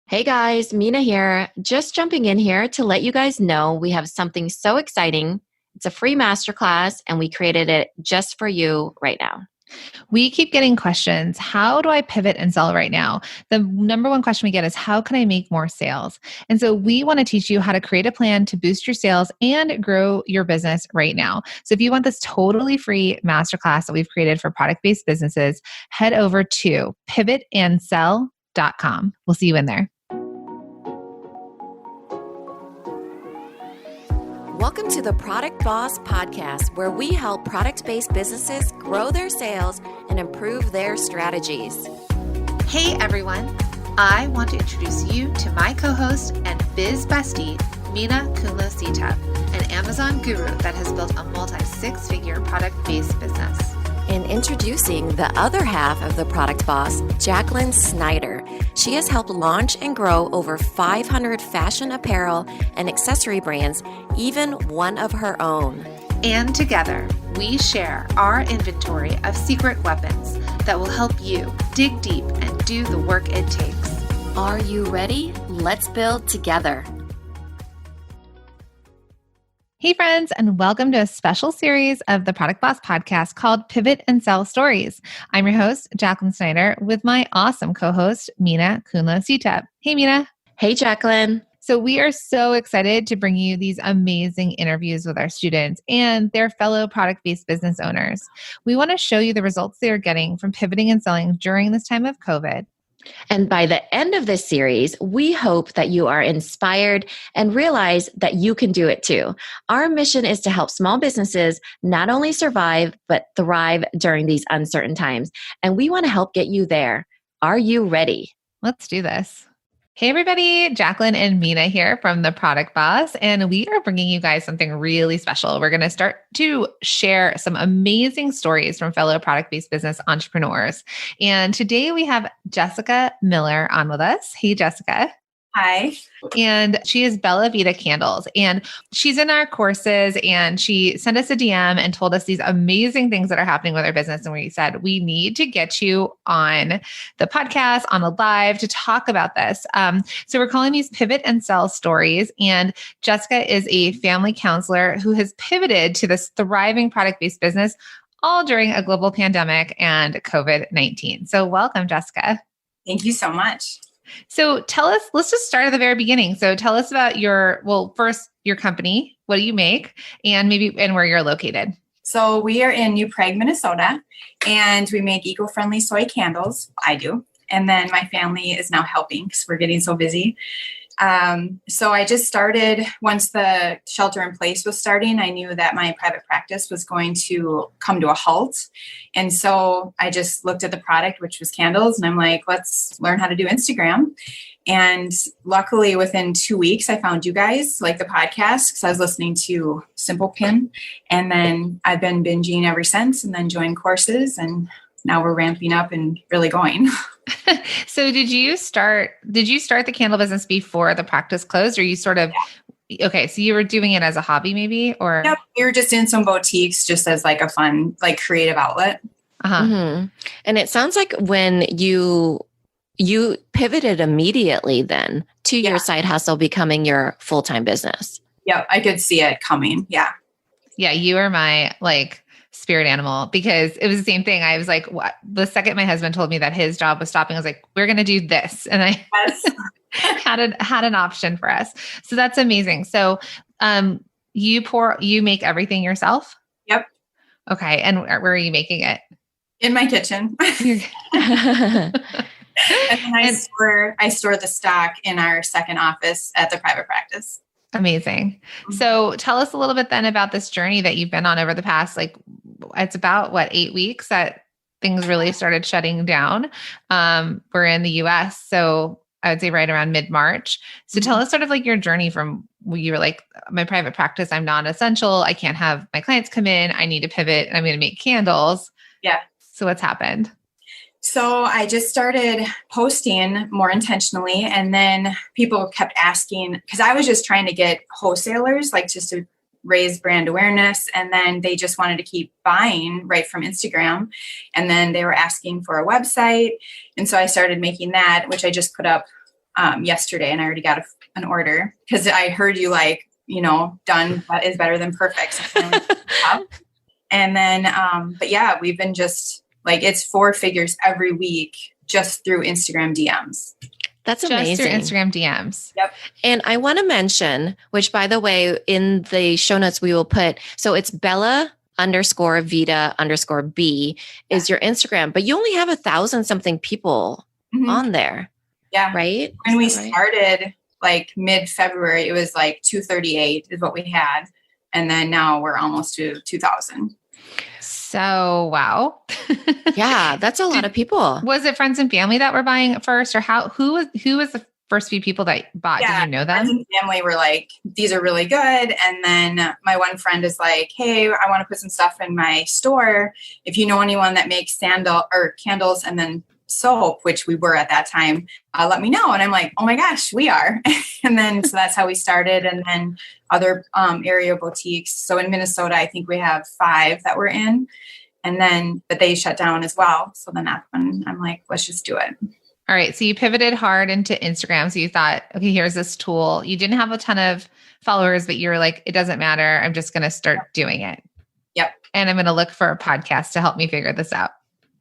Hey guys, Mina here. Just jumping in here to let you guys know we have something so exciting. It's a free masterclass and we created it just for you right now. We keep getting questions. How do I pivot and sell right now? The number one question we get is, how can I make more sales? And so we want to teach you how to create a plan to boost your sales and grow your business right now. So if you want this totally free masterclass that we've created for product-based businesses, head over to pivotandsell.com. We'll see you in there. Welcome to the Product Boss Podcast, where we help product-based businesses grow their sales and improve their strategies. Hey everyone, I want to introduce you to my co-host and biz bestie, Minna an Amazon guru that has built a multi-six-figure product-based business. And introducing the other half of the Product Boss, Jacqueline Snyder. She has helped launch and grow over 500 fashion apparel and accessory brands, even one of her own. And together, we share our inventory of secret weapons that will help you dig deep and do the work it takes. Are you ready? Let's build together. Hey friends, and welcome to a special series of the Product Boss podcast called Pivot and Sell Stories. I'm your host, Jacqueline Snyder, with my awesome co-host, Minna. Hey Minna. Hey Jacqueline. So we are so excited to bring you these amazing interviews with our students and their fellow product-based business owners. We want to show you the results they are getting from pivoting and selling during this time of COVID. And by the end of this series, we hope that you are inspired and realize that you can do it too. Our mission is to help small businesses not only survive, but thrive during these uncertain times. And we want to help get you there. Are you ready? Let's do this. Hey everybody, Jacqueline and Minna here from The Product Boss, and we are bringing you guys something really special. We're going to start to share some amazing stories from fellow product-based business entrepreneurs. And today we have Jessica Miller on with us. Hey, Jessica. Hi. And she is Bella Vita Candles. And she's in our courses and she sent us a DM and told us these amazing things that are happening with our business. And we said, we need to get you on the podcast, on a live to talk about this. So we're calling these Pivot and Sell Stories. And Jessica is a family counselor who has pivoted to this thriving product-based business all during a global pandemic and COVID-19. So welcome, Jessica. Thank you so much. So tell us, let's just start at the very beginning. So tell us about first your company, what do you make, and where you're located. So we are in New Prague, Minnesota, and we make eco-friendly soy candles. I do. And then my family is now helping because we're getting so busy. So I just started once the shelter in place was starting. I knew that my private practice was going to come to a halt. And so I just looked at the product, which was candles. And I'm like, let's learn how to do Instagram. And luckily within 2 weeks, I found you guys, like the podcast, because I was listening to Simple Pin. And then I've been binging ever since and then joined courses. And now we're ramping up and really going. So did you start the candle business before the practice closed, or you sort of, okay, so you were doing it as a hobby maybe, or? Yep, we were just in some boutiques just as like a fun, like creative outlet. Uh-huh. Mm-hmm. And it sounds like when you pivoted immediately then to your side hustle becoming your full-time business. Yep, I could see it coming. Yeah. Yeah, you are my spirit animal, because it was the same thing. I was like, what? The second my husband told me that his job was stopping, I was like, we're going to do this. And I had an option for us. So that's amazing. So you make everything yourself? Yep. Okay. And where are you making it? In my kitchen. And then I store the stock in our second office at the private practice. Amazing. So tell us a little bit then about this journey that you've been on over the past, it's about 8 weeks that things really started shutting down. We're in the US. So I would say right around mid-March. So tell us sort of your journey from when you were like, my private practice, I'm non-essential. I can't have my clients come in. I need to pivot and I'm going to make candles. Yeah. So what's happened? So I just started posting more intentionally, and then people kept asking, because I was just trying to get wholesalers, just to raise brand awareness. And then they just wanted to keep buying right from Instagram. And then they were asking for a website. And so I started making that, which I just put up yesterday, and I already got an order because I heard you done is better than perfect. So and then, but yeah, we've been just it's 4 figures every week just through Instagram DMs. That's amazing. Just through Instagram DMs. Yep. And I want to mention, which by the way, in the show notes we will put, so it's Bella_Vita_B is your Instagram, but you only have 1,000 something people on there. Yeah. Right? When we started mid-February, it was 238 is what we had. And then now we're almost to 2,000. So, wow. Yeah, that's a lot of people. Was it friends and family that were buying it first, or who was the first few people that bought? Yeah, did you know them? Friends and family were these are really good. And then my one friend is hey, I want to put some stuff in my store. If you know anyone that makes candles and then soap, which we were at that time, let me know. And I'm like, oh my gosh, we are. And then, so that's how we started. And then other area boutiques. So in Minnesota, I think we have 5 that we're in, and then, but they shut down as well. So then that's when I'm like, let's just do it. All right. So you pivoted hard into Instagram. So you thought, okay, here's this tool. You didn't have a ton of followers, but you were like, it doesn't matter. I'm just going to start doing it. Yep. And I'm going to look for a podcast to help me figure this out.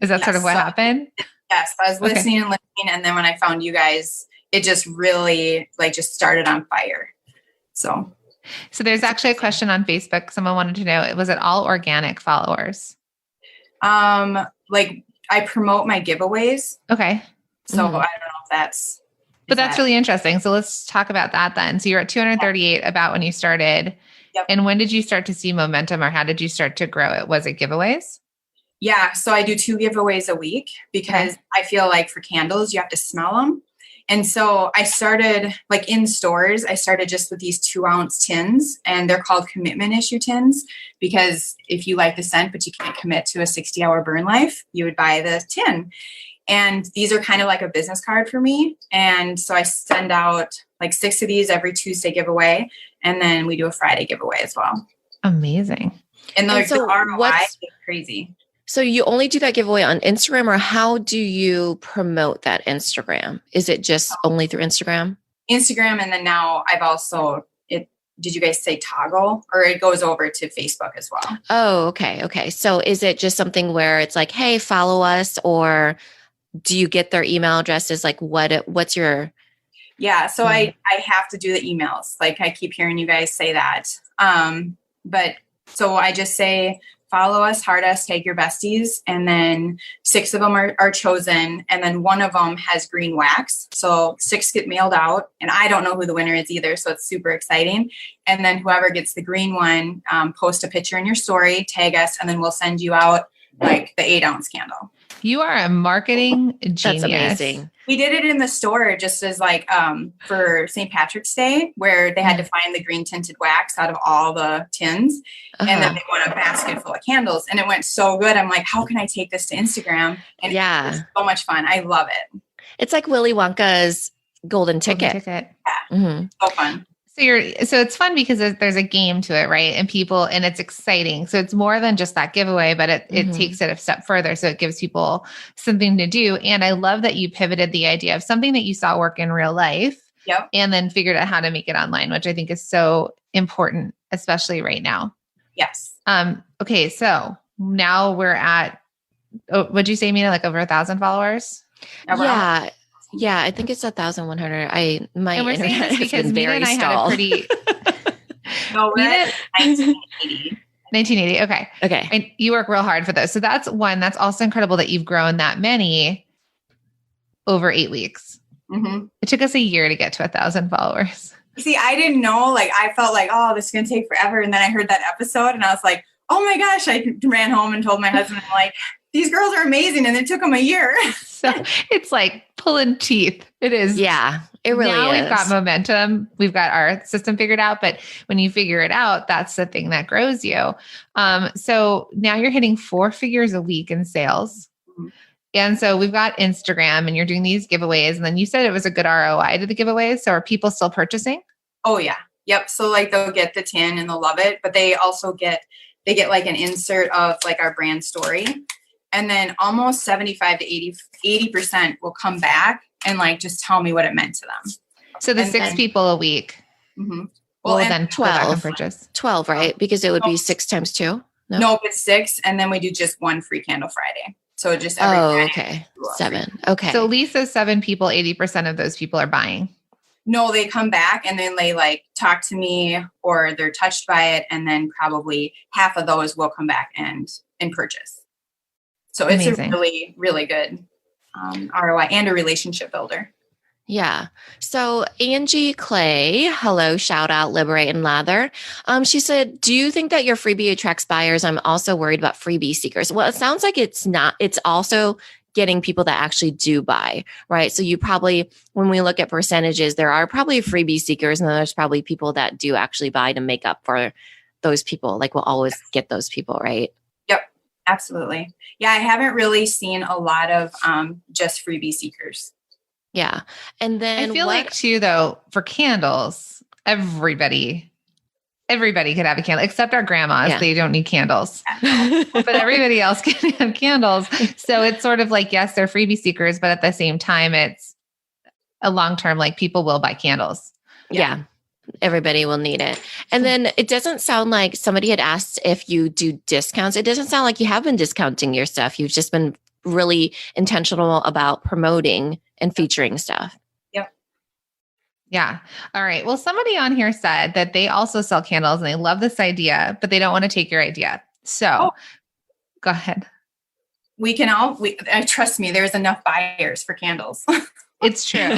Is that sort of what happened? Yes. I was listening and listening. And then when I found you guys, it just really just started on fire. So there's actually a question on Facebook. Someone wanted to know, was it all organic followers? I promote my giveaways. Okay. So I don't know if that's. But that's really interesting. So let's talk about that then. So you're at 238 about when you started. Yep. And when did you start to see momentum, or how did you start to grow it? Was it giveaways? Yeah. So I do 2 giveaways a week because I feel like for candles, you have to smell them. And so I started in stores, I started just with these 2-ounce tins, and they're called commitment issue tins because if you like the scent, but you can't commit to a 60-hour burn life, you would buy the tin. And these are kind of like a business card for me. And so I send out 6 of these every Tuesday giveaway. And then we do a Friday giveaway as well. Amazing. And the ROI is crazy. So you only do that giveaway on Instagram, or how do you promote that Instagram? Is it just only through Instagram? Instagram. And then now I've also, did you guys say toggle, or it goes over to Facebook as well? Oh, okay. Okay. So is it just something where it's hey, follow us, or do you get their email addresses? What's your... Yeah. So I have to do the emails. I keep hearing you guys say that. But so I just say, follow us, heart us, tag your besties. And then 6 of them are chosen. And then 1 of them has green wax. So 6 get mailed out, and I don't know who the winner is either. So it's super exciting. And then whoever gets the green one, post a picture in your story, tag us, and then we'll send you out the 8-ounce candle. You are a marketing genius. That's amazing. We did it in the store just as for St. Patrick's Day, where they had to find the green tinted wax out of all the tins. And then they want a basket full of candles. And it went so good. I'm like, how can I take this to Instagram? And it's so much fun. I love it. It's like Willy Wonka's golden ticket. Yeah. Mm-hmm. So fun. So it's fun because there's a game to it, right? And it's exciting. So it's more than just that giveaway, but it takes it a step further. So it gives people something to do. And I love that you pivoted the idea of something that you saw work in real life, and then figured out how to make it online, which I think is so important, especially right now. Yes. Okay. So now we're at, what'd you say, Minna, over 1,000 followers? Yeah. Yeah, I think it's 1,100. My internet has been very stalled. No, we're at 1980. 1980. Okay. Okay. And you work real hard for those. So that's one. That's also incredible that you've grown that many over 8 weeks. Mm-hmm. It took us a year to get to 1,000 followers. See, I didn't know. I felt this is going to take forever. And then I heard that episode, and I was like, oh my gosh! I ran home and told my husband, I'm like, these girls are amazing, and it took them a year. So it's like pulling teeth. It is. Yeah, it really is. Now we've got momentum. We've got our system figured out. But when you figure it out, that's the thing that grows you. So now you're hitting 4 figures a week in sales. Mm-hmm. And so we've got Instagram, and you're doing these giveaways. And then you said it was a good ROI to the giveaways. So are people still purchasing? Oh, yeah. Yep. So they'll get the tin and they'll love it. But they also get an insert of our brand story. And then almost 75 to 80% will come back and like, just tell me what it meant to them. So the 6 people a week. Mm-hmm. Well, then 12, purchase 12, right? Because it would be 6 times 2. No, it's 6. And then we do just one free candle Friday. So just every Friday. Okay. 7. Okay. So Lisa's 7 people, 80% of those people are buying. No, they come back and then they like talk to me or they're touched by it. And then probably half of those will come back and purchase. So it's a really, really good ROI and a relationship builder. Yeah. So Angie Clay, hello, shout out, Liberate and Lather. She said, do you think that your freebie attracts buyers? I'm also worried about freebie seekers. Well, it sounds like it's not. It's also getting people that actually do buy, right? So you probably, when we look at percentages, there are probably freebie seekers and then there's probably people that do actually buy to make up for those people. Like we'll always get those people, right? Yep, absolutely. Yeah, I haven't really seen a lot of just freebie seekers. Yeah. And then I feel like too, though, for candles, everybody could have a candle except our grandmas. Yeah. They don't need candles, but everybody else can have candles. So it's sort of like, yes, they're freebie seekers, but at the same time, it's a long-term, like people will buy candles. Yeah. Everybody will need it. And then it doesn't sound like somebody had asked if you do discounts. It doesn't sound like you have been discounting your stuff. You've just been really intentional about promoting and featuring stuff. Yep. Yeah. All right. Well, somebody on here said that they also sell candles and they love this idea, but they don't want to take your idea. So go ahead. Trust me, there's enough buyers for candles. It's true.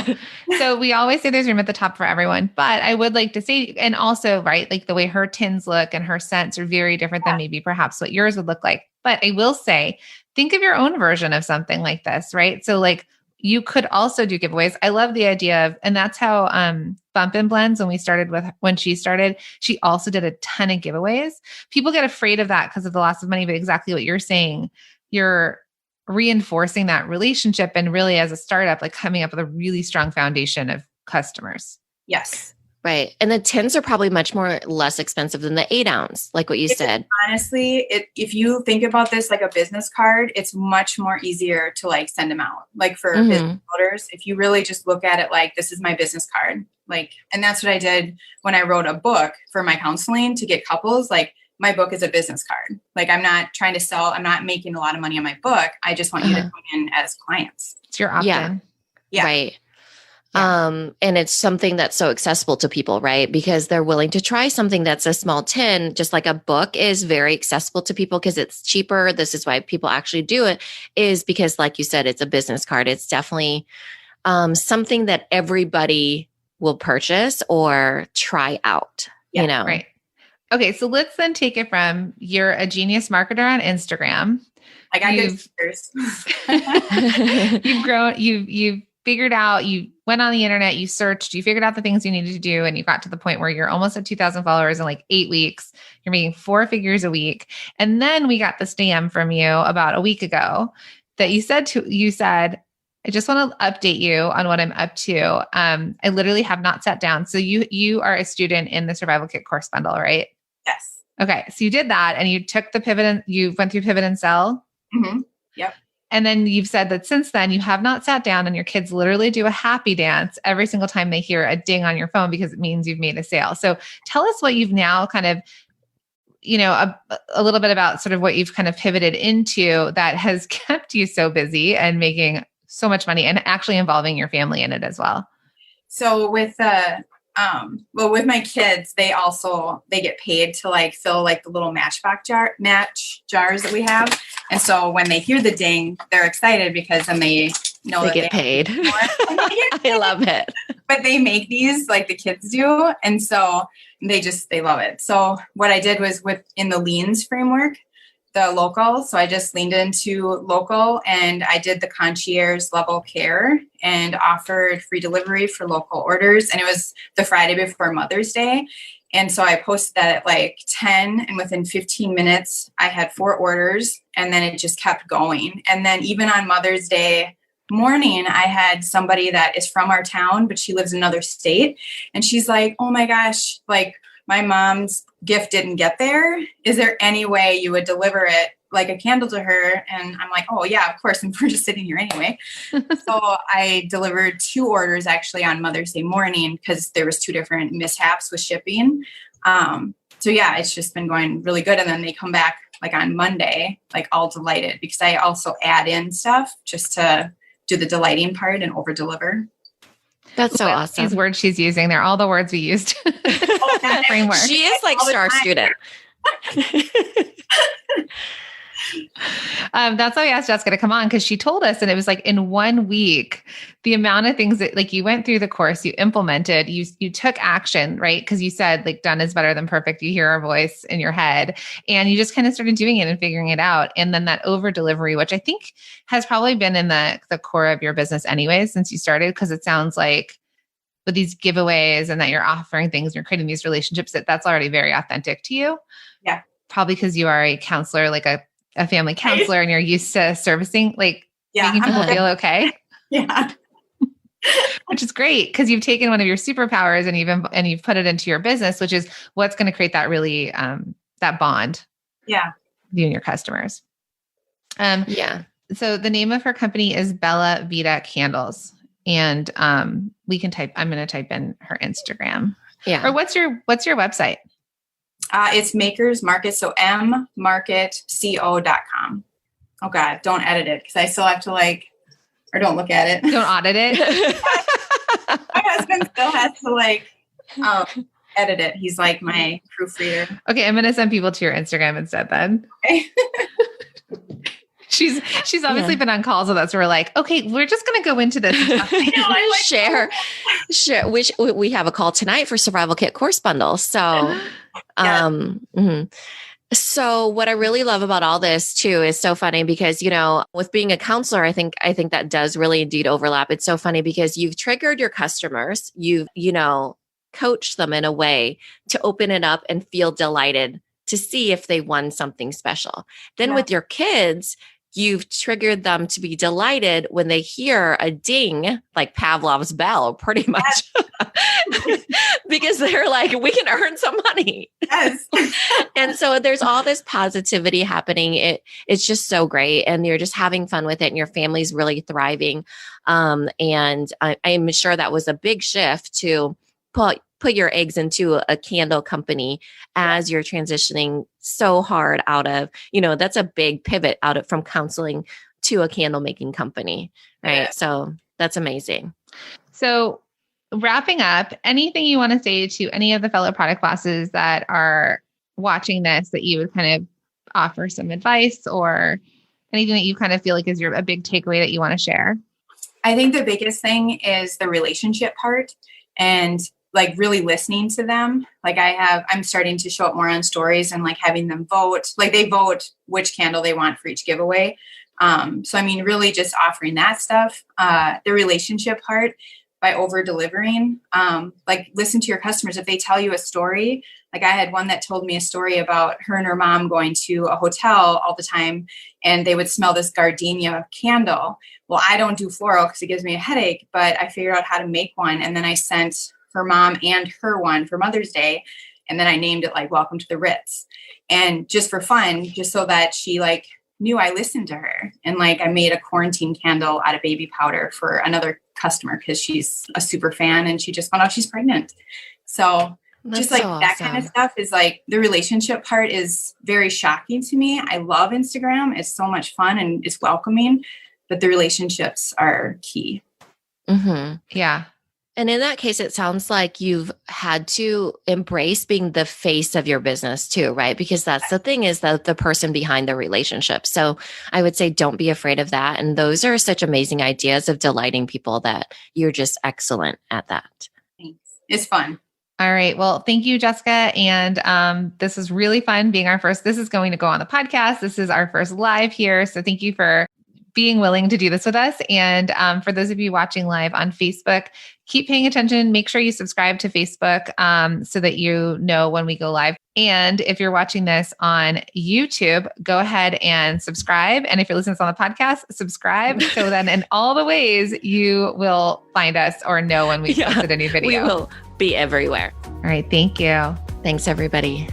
So we always say there's room at the top for everyone, but I would like to say, and also, right, like the way her tins look and her scents are very different than maybe perhaps what yours would look like. But I will say, think of your own version of something like this, right? So like you could also do giveaways. I love the idea of, and that's how Bump and Blends, when she started, she also did a ton of giveaways. People get afraid of that because of the loss of money, but exactly what you're saying, you're reinforcing that relationship and really as a startup, like coming up with a really strong foundation of customers. Yes. Right. And the tins are probably much less expensive than the 8 ounce, like what you said. Honestly, if you think about this like a business card, it's much more easier to like send them out. Like for business owners, if you really just look at it like, this is my business card. Like, and that's what I did when I wrote a book for my counseling to get couples. Like my book is a business card. Like I'm not trying to sell. I'm not making a lot of money on my book. I just want you to come in as clients. It's your opt-in. Yeah. Right. Yeah. And it's something that's so accessible to people, right? Because they're willing to try something that's a small tin, just like a book is very accessible to people because it's cheaper. This is why people actually do it, is because like you said, it's a business card. It's definitely something that everybody will purchase or try out, you know? Right. Okay. So let's then take it from you're a genius marketer on Instagram. I got good speakers. You've grown, you've figured out, you went on the internet, you searched, you figured out the things you needed to do. And you got to the point where you're almost at 2,000 followers in like 8 weeks. You're making 4 figures a week. And then we got this DM from you about a week ago that you said, I just want to update you on what I'm up to. I literally have not sat down. So you are a student in the Survival Kit course bundle, right? Yes. Okay. So you did that and you took the pivot and you went through Pivot and Sell. Mm-hmm. Yep. And then you've said that since then you have not sat down and your kids literally do a happy dance every single time they hear a ding on your phone because it means you've made a sale. So tell us what you've now kind of, a little bit about sort of what you've kind of pivoted into that has kept you so busy and making so much money and actually involving your family in it as well. So with with my kids, they get paid to like fill like the little match jars that we have. And so when they hear the ding, they're excited because then they know they get paid. I love it. But they make these like the kids do. And so they love it. So what I did was in the leans framework, the local. So I just leaned into local and I did the concierge level care and offered free delivery for local orders. And it was the Friday before Mother's Day. And so I posted that at like 10 and within 15 minutes, I had 4 orders and then it just kept going. And then even on Mother's Day morning, I had somebody that is from our town, but she lives in another state. And she's like, oh my gosh, like my mom's gift didn't get there. Is there any way you would deliver it like a candle to her. And I'm like, oh yeah, of course. And we're just sitting here anyway. So I delivered 2 orders actually on Mother's Day morning because there was 2 different mishaps with shipping. So yeah, it's just been going really good. And then they come back like on Monday, like all delighted, because I also add in stuff just to do the delighting part and over deliver. That's so awesome. These words she's using, they're all the words we used in the framework. She is like star student. That's why I asked Jessica to come on, because she told us, and it was like in 1 week, the amount of things that like you went through the course, you implemented, you took action, right? Because you said like done is better than perfect. You hear our voice in your head, and you just kind of started doing it and figuring it out. And then that over delivery, which I think has probably been in the core of your business anyway, since you started, because it sounds like with these giveaways and that you're offering things and you're creating these relationships, that's already very authentic to you. Yeah. Probably because you are a counselor, like a family counselor, and you're used to servicing, like making people feel okay. Yeah. Which is great, because you've taken one of your superpowers and you've put it into your business, which is what's going to create that really, that bond. Yeah. You and your customers. Yeah. So the name of her company is Bella Vita Candles. And I'm going to type in her Instagram. Yeah. Or what's your website? It's Makers Market. So mmarketco.com. Oh God, don't edit it, because I still have to or don't look at it. Don't audit it. My husband still has to edit it. He's like my proofreader. Okay. I'm going to send people to your Instagram instead then. Okay. She's obviously been on calls with us. We're like, okay, we're just going to go into this. Share, which we have a call tonight for Survival Kit course bundle. So, So what I really love about all this too is so funny because, with being a counselor, I think that does really indeed overlap. It's so funny because you've triggered your customers, you've, coached them in a way to open it up and feel delighted to see if they won something special. Then with your kids, you've triggered them to be delighted when they hear a ding, like Pavlov's bell, pretty much, because they're like, we can earn some money. Yes. And so there's all this positivity happening. It's just so great. And you're just having fun with it and your family's really thriving. And I'm sure that was a big shift to put your eggs into a candle company as you're transitioning so hard out of, that's a big pivot from counseling to a candle making company. Right. Yeah. So that's amazing. So wrapping up, anything you want to say to any of the fellow product bosses that are watching this, that you would kind of offer some advice or anything that you kind of feel like is a big takeaway that you want to share? I think the biggest thing is the relationship part, and really listening to them. I'm starting to show up more on stories and having them vote. They vote which candle they want for each giveaway. So really just offering that stuff, the relationship part by over delivering, listen to your customers. If they tell you a story, I had one that told me a story about her and her mom going to a hotel all the time and they would smell this gardenia candle. Well, I don't do floral because it gives me a headache, but I figured out how to make one. And then I sent her mom and her one for Mother's Day. And then I named it Welcome to the Ritz. And just for fun, just so that she knew I listened to her. And I made a quarantine candle out of baby powder for another customer because she's a super fan and she just found out she's pregnant. So that's just that kind of stuff is the relationship part is very shocking to me. I love Instagram. It's so much fun and it's welcoming, but the relationships are key. Mm-hmm. Yeah. And in that case, it sounds like you've had to embrace being the face of your business too, right? Because that's the thing, is the person behind the relationship. So I would say don't be afraid of that. And those are such amazing ideas of delighting people that you're just excellent at that. Thanks. It's fun. All right. Well, thank you, Jessica. And this is really fun being our first. This is going to go on the podcast. This is our first live here. So thank you for being willing to do this with us. And for those of you watching live on Facebook, keep paying attention. Make sure you subscribe to Facebook so that you know when we go live. And if you're watching this on YouTube, go ahead and subscribe. And if you're listening to this on the podcast, subscribe. So then in all the ways you will find us or know when we posted a new video. We will be everywhere. All right. Thank you. Thanks, everybody.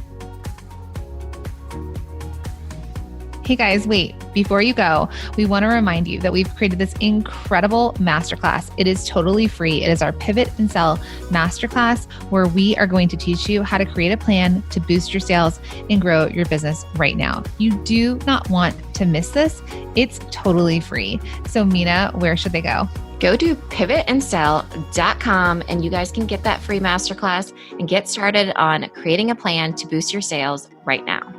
Hey guys, wait, before you go, we want to remind you that we've created this incredible masterclass. It is totally free. It is our Pivot and Sell masterclass where we are going to teach you how to create a plan to boost your sales and grow your business right now. You do not want to miss this. It's totally free. So Minna, where should they go? Go to pivotandsell.com and you guys can get that free masterclass and get started on creating a plan to boost your sales right now.